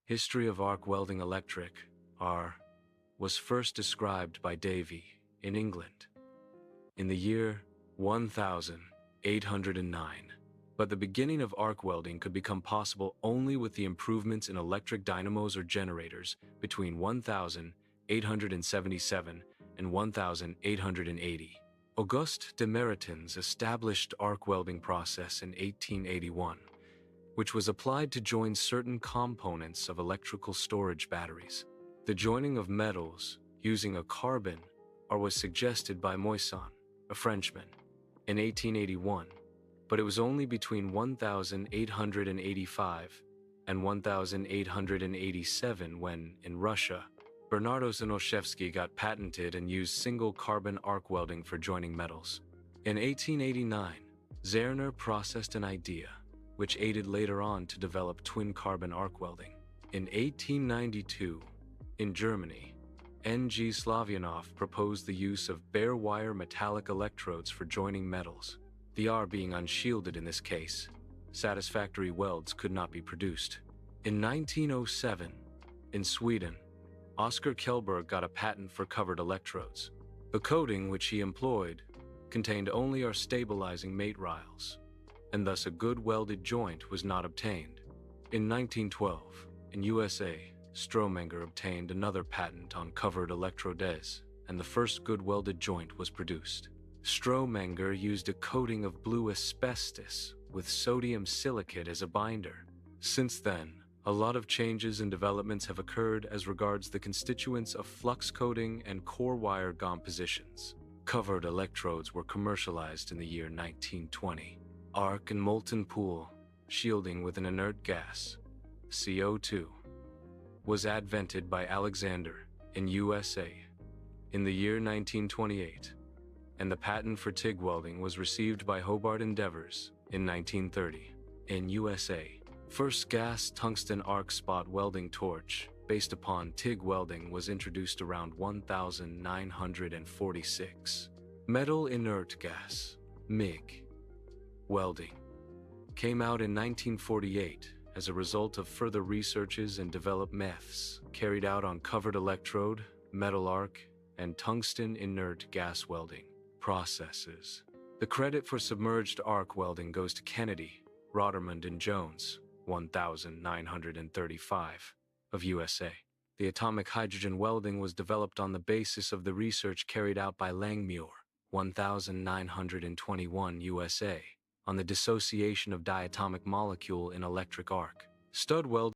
History of arc welding electric, R, was first described by Davy in England in the year 1809. But the beginning of arc welding could become possible only with the improvements in electric dynamos or generators between 1877 and 1880. Auguste de Meritens established arc welding process in 1881, which was applied to join certain components of electrical storage batteries. The joining of metals using a carbon was suggested by Moissan, a Frenchman, in 1881, but it was only between 1885 and 1887 when, in Russia, Bernardo Zanoshevsky got patented and used single carbon arc welding for joining metals. In 1889, Zerner processed an idea which aided later on to develop twin carbon arc welding. In 1892, in Germany, N.G. Slavyanov proposed the use of bare wire metallic electrodes for joining metals. The R being unshielded in this case, satisfactory welds could not be produced. In 1907, in Sweden, Oskar Kjellberg got a patent for covered electrodes. The coating which he employed contained only our stabilizing mate rails, and thus a good welded joint was not obtained. In 1912, in USA, Strohmenger obtained another patent on covered electrodes, and the first good welded joint was produced. Strohmenger used a coating of blue asbestos with sodium silicate as a binder. Since then, a lot of changes and developments have occurred as regards the constituents of flux coating and core wire compositions. Covered electrodes were commercialized in the year 1920. Arc and molten pool shielding with an inert gas, CO2, was invented by Alexander in USA in the year 1928, and the patent for TIG welding was received by Hobart Endeavors in 1930. In USA, first gas tungsten arc spot welding torch based upon TIG welding was introduced around 1946. Metal inert gas, MIG, welding came out in 1948 as a result of further researches and developments carried out on covered electrode, metal arc, and tungsten inert gas welding processes. The credit for submerged arc welding goes to Kennedy, Rotermund, and Jones, 1935, of USA. The atomic hydrogen welding was developed on the basis of the research carried out by Langmuir, 1921 USA, on the dissociation of diatomic molecule in electric arc. Stud welding